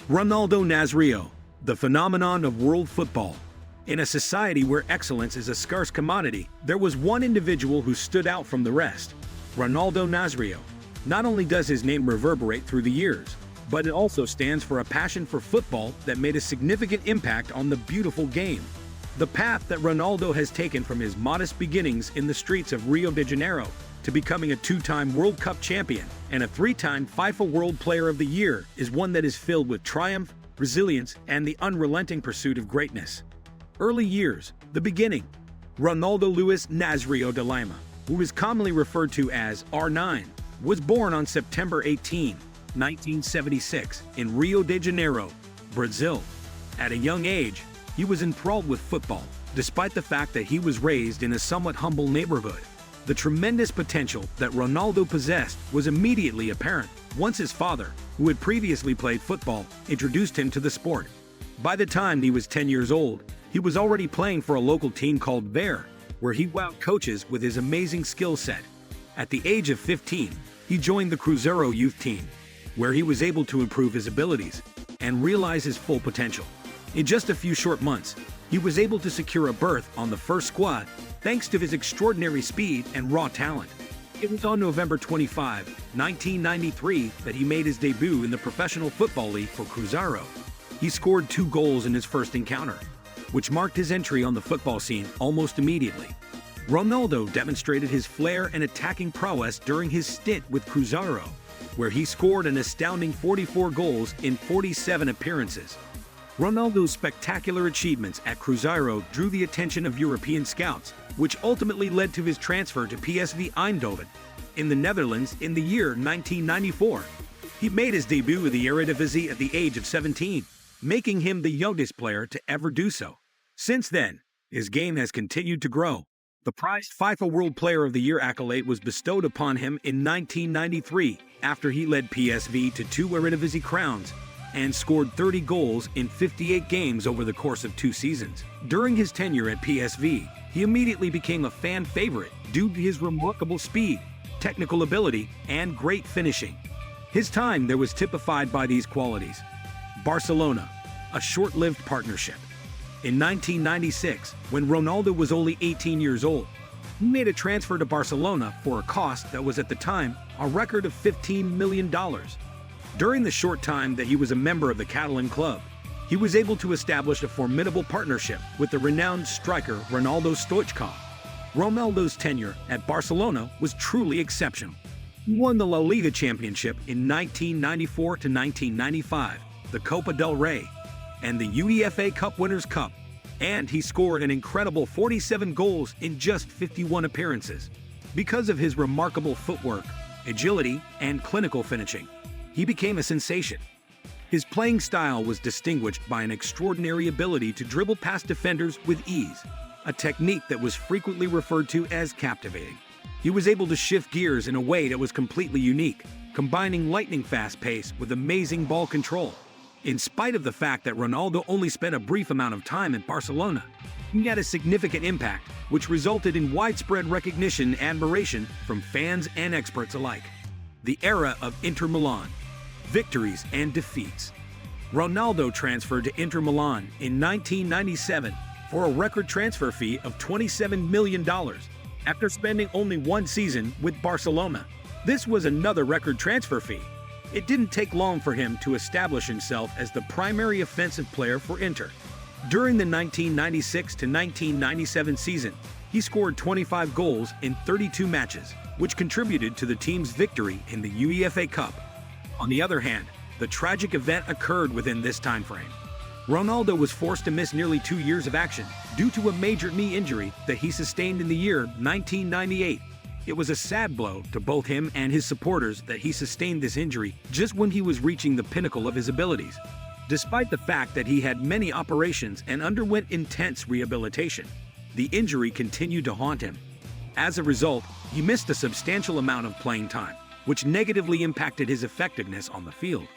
Ronaldo Nazário, the phenomenon of world football. In a society where excellence is a scarce commodity, there was one individual who stood out from the rest: Ronaldo Nazário. Not only does his name reverberate through the years, but it also stands for a passion for football that made a significant impact on the beautiful game. The path that Ronaldo has taken from his modest beginnings in the streets of Rio de Janeiro to becoming a two-time World Cup champion and a three-time FIFA World Player of the Year is one that is filled with triumph, resilience, and the unrelenting pursuit of greatness. Early years, the beginning. Ronaldo Luis Nazário de Lima, who is commonly referred to as R9, was born on September 18, 1976, in Rio de Janeiro, Brazil. At a young age, he was enthralled with football, despite the fact that he was raised in a somewhat humble neighborhood. The tremendous potential that Ronaldo possessed was immediately apparent once his father, who had previously played football, introduced him to the sport. By the time he was 10 years old, he was already playing for a local team called Ver, where he wowed coaches with his amazing skill set. At the age of 15, he joined the Cruzeiro youth team, where he was able to improve his abilities and realize his full potential. In just a few short months, he was able to secure a berth on the first squad thanks to his extraordinary speed and raw talent. It was on November 25, 1993 that he made his debut in the professional football league for Cruzeiro. He scored 2 goals in his first encounter, which marked his entry on the football scene almost immediately. Ronaldo demonstrated his flair and attacking prowess during his stint with Cruzeiro, where he scored an astounding 44 goals in 47 appearances. Ronaldo's spectacular achievements at Cruzeiro drew the attention of European scouts, which ultimately led to his transfer to PSV Eindhoven in the Netherlands in the year 1994. He made his debut in the Eredivisie at the age of 17, making him the youngest player to ever do so. Since then, his game has continued to grow. The prized FIFA World Player of the Year accolade was bestowed upon him in 1993 after he led PSV to 2 Eredivisie crowns and scored 30 goals in 58 games over the course of 2 seasons. During his tenure at PSV, he immediately became a fan favorite due to his remarkable speed, technical ability, and great finishing. His time there was typified by these qualities. Barcelona, a short-lived partnership. In 1996, when Ronaldo was only 18 years old, he made a transfer to Barcelona for a cost that was at the time a record of $15 million. During the short time that he was a member of the Catalan club, he was able to establish a formidable partnership with the renowned striker Ronaldo Stoichkov. Ronaldo's tenure at Barcelona was truly exceptional. He won the La Liga championship in 1994 to 1995, the Copa del Rey, and the UEFA Cup Winners' Cup, and he scored an incredible 47 goals in just 51 appearances. Because of his remarkable footwork, agility, and clinical finishing, he became a sensation. His playing style was distinguished by an extraordinary ability to dribble past defenders with ease, a technique that was frequently referred to as captivating. He was able to shift gears in a way that was completely unique, combining lightning-fast pace with amazing ball control. In spite of the fact that Ronaldo only spent a brief amount of time at Barcelona, he had a significant impact, which resulted in widespread recognition and admiration from fans and experts alike. The era of Inter Milan. Victories and defeats. Ronaldo transferred to Inter Milan in 1997 for a record transfer fee of $27 million after spending only 1 season with Barcelona. This was another record transfer fee. It didn't take long for him to establish himself as the primary offensive player for Inter. During the 1996 to 1997 season, he scored 25 goals in 32 matches, which contributed to the team's victory in the UEFA Cup. On the other hand, the tragic event occurred within this time frame. Ronaldo was forced to miss nearly 2 years of action due to a major knee injury that he sustained in the year 1998. It was a sad blow to both him and his supporters that he sustained this injury just when he was reaching the pinnacle of his abilities. Despite the fact that he had many operations and underwent intense rehabilitation, the injury continued to haunt him. As a result, he missed a substantial amount of playing time, which negatively impacted his effectiveness on the field.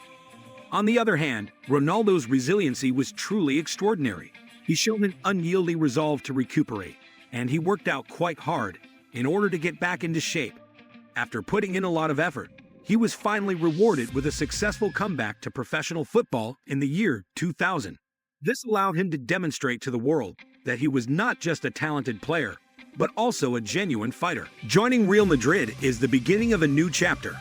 On the other hand, Ronaldo's resiliency was truly extraordinary. He showed an unyielding resolve to recuperate, and he worked out quite hard in order to get back into shape. After putting in a lot of effort, he was finally rewarded with a successful comeback to professional football in the year 2000. This allowed him to demonstrate to the world that he was not just a talented player, but also a genuine fighter. Joining Real Madrid is the beginning of a new chapter.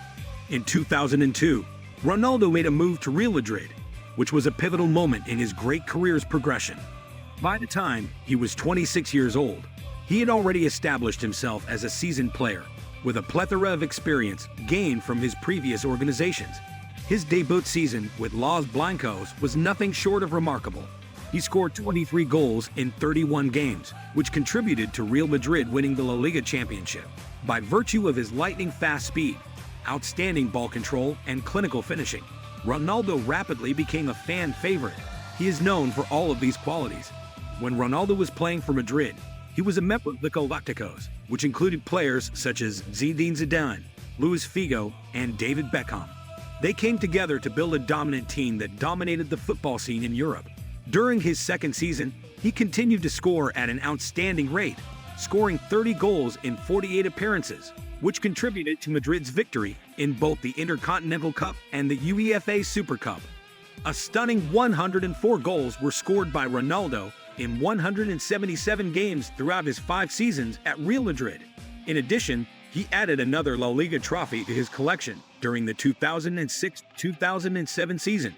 In 2002, Ronaldo made a move to Real Madrid, which was a pivotal moment in his great career's progression. By the time he was 26 years old, he had already established himself as a seasoned player, with a plethora of experience gained from his previous organizations. His debut season with Los Blancos was nothing short of remarkable. He scored 23 goals in 31 games, which contributed to Real Madrid winning the La Liga championship. By virtue of his lightning-fast speed, outstanding ball control, and clinical finishing, Ronaldo rapidly became a fan favorite. He is known for all of these qualities. When Ronaldo was playing for Madrid, he was a member of the Galacticos, which included players such as Zinedine Zidane, Luis Figo, and David Beckham. They came together to build a dominant team that dominated the football scene in Europe. During his second season, he continued to score at an outstanding rate, scoring 30 goals in 48 appearances, which contributed to Madrid's victory in both the Intercontinental Cup and the UEFA Super Cup. A stunning 104 goals were scored by Ronaldo in 177 games throughout his 5 seasons at Real Madrid. In addition, he added another La Liga trophy to his collection during the 2006-2007 season.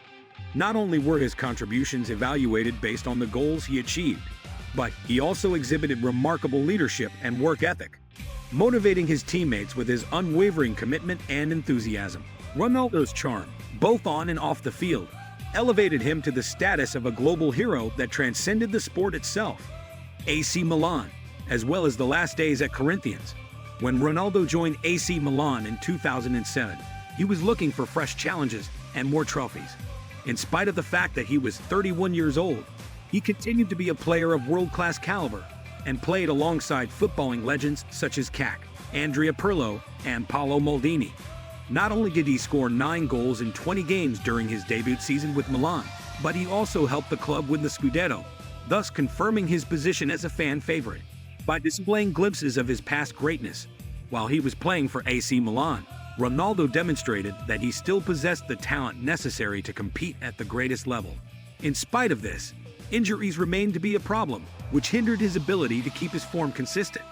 Not only were his contributions evaluated based on the goals he achieved, but he also exhibited remarkable leadership and work ethic, motivating his teammates with his unwavering commitment and enthusiasm. Ronaldo's charm, both on and off the field, elevated him to the status of a global hero that transcended the sport itself. AC Milan, as well as the last days at Corinthians. When Ronaldo joined AC Milan in 2007, he was looking for fresh challenges and more trophies. In spite of the fact that he was 31 years old, he continued to be a player of world-class caliber and played alongside footballing legends such as Kaká, Andrea Pirlo, and Paolo Maldini. Not only did he score 9 goals in 20 games during his debut season with Milan, but he also helped the club win the Scudetto, thus confirming his position as a fan favorite. By displaying glimpses of his past greatness while he was playing for AC Milan, Ronaldo demonstrated that he still possessed the talent necessary to compete at the greatest level. In spite of this, injuries remained to be a problem, which hindered his ability to keep his form consistent.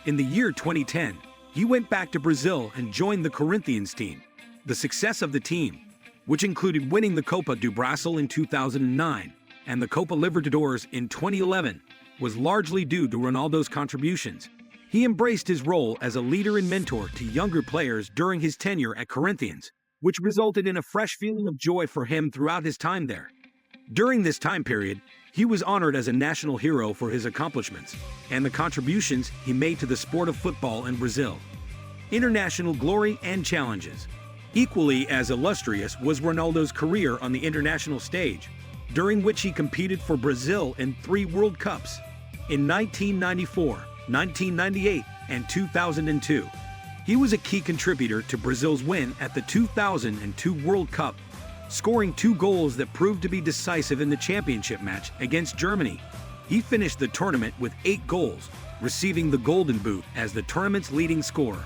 In the year 2010, he went back to Brazil and joined the Corinthians team. The success of the team, which included winning the Copa do Brasil in 2009 and the Copa Libertadores in 2011, was largely due to Ronaldo's contributions. He embraced his role as a leader and mentor to younger players during his tenure at Corinthians, which resulted in a fresh feeling of joy for him throughout his time there. During this time period, he was honored as a national hero for his accomplishments and the contributions he made to the sport of football in Brazil. International glory and challenges. Equally as illustrious was Ronaldo's career on the international stage, during which he competed for Brazil in 3 World Cups in 1994, 1998, and 2002. He was a key contributor to Brazil's win at the 2002 World Cup, scoring 2 goals that proved to be decisive in the championship match against Germany. He finished the tournament with 8 goals, receiving the Golden Boot as the tournament's leading scorer.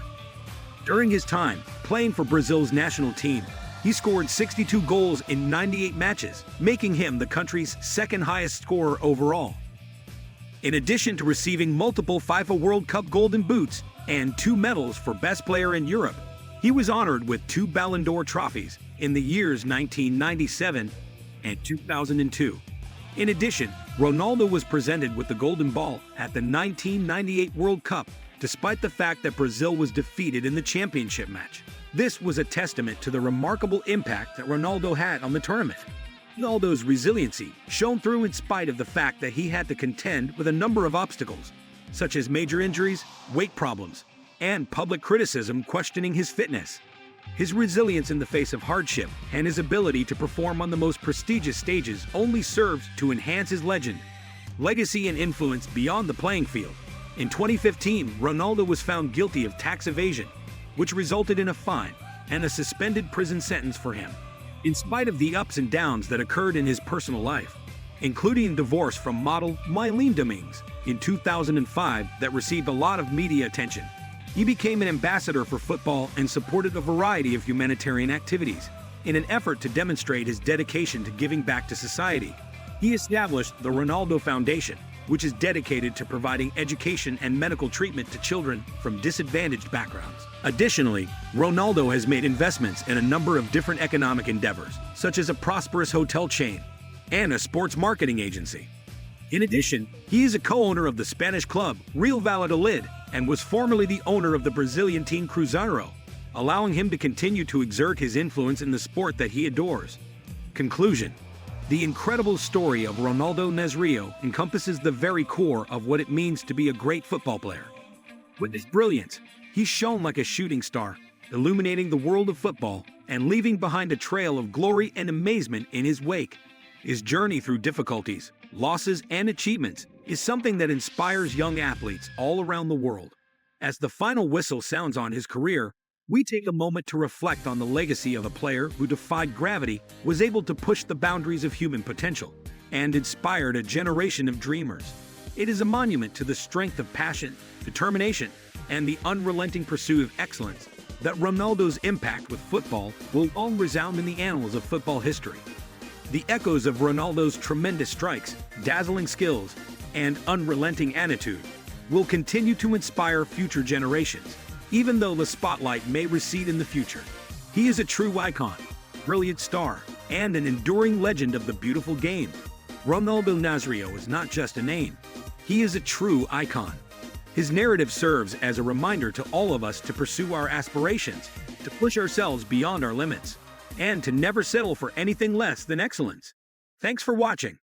During his time playing for Brazil's national team, he scored 62 goals in 98 matches, making him the country's second highest scorer overall. In addition to receiving multiple FIFA World Cup Golden Boots and 2 medals for Best Player in Europe, he was honored with 2 Ballon d'Or trophies in the years 1997 and 2002. In addition, Ronaldo was presented with the Golden Ball at the 1998 World Cup, despite the fact that Brazil was defeated in the championship match. This was a testament to the remarkable impact that Ronaldo had on the tournament. Ronaldo's resiliency shone through in spite of the fact that he had to contend with a number of obstacles, such as major injuries, weight problems, and public criticism questioning his fitness. His resilience in the face of hardship and his ability to perform on the most prestigious stages only served to enhance his legacy and influence beyond the playing field. In 2015, Ronaldo was found guilty of tax evasion, which resulted in a fine and a suspended prison sentence for him. In spite of the ups and downs that occurred in his personal life, including divorce from model Mylene Dominguez in 2005 that received a lot of media attention, He became an ambassador for football and supported a variety of humanitarian activities. In an effort to demonstrate his dedication to giving back to society, he established the Ronaldo Foundation, which is dedicated to providing education and medical treatment to children from disadvantaged backgrounds. Additionally, Ronaldo has made investments in a number of different economic endeavors, such as a prosperous hotel chain and a sports marketing agency. In addition, he is a co-owner of the Spanish club Real Valladolid and was formerly the owner of the Brazilian team Cruzeiro, allowing him to continue to exert his influence in the sport that he adores. Conclusion: the incredible story of Ronaldo Nazário encompasses the very core of what it means to be a great football player. With his brilliance, he's shone like a shooting star, illuminating the world of football and leaving behind a trail of glory and amazement in his wake. His journey through difficulties, losses, and achievements is something that inspires young athletes all around the world. As the final whistle sounds on his career, we take a moment to reflect on the legacy of a player who defied gravity, was able to push the boundaries of human potential, and inspired a generation of dreamers. It is a monument to the strength of passion, determination, and the unrelenting pursuit of excellence that Ronaldo's impact with football will long resound in the annals of football history. The echoes of Ronaldo's tremendous strikes, dazzling skills, and unrelenting attitude will continue to inspire future generations, even though the spotlight may recede in the future. He is a true icon, brilliant star, and an enduring legend of the beautiful game. Ronaldo Nazário is not just a name, he is a true icon. His narrative serves as a reminder to all of us to pursue our aspirations, to push ourselves beyond our limits, and to never settle for anything less than excellence. Thanks for watching.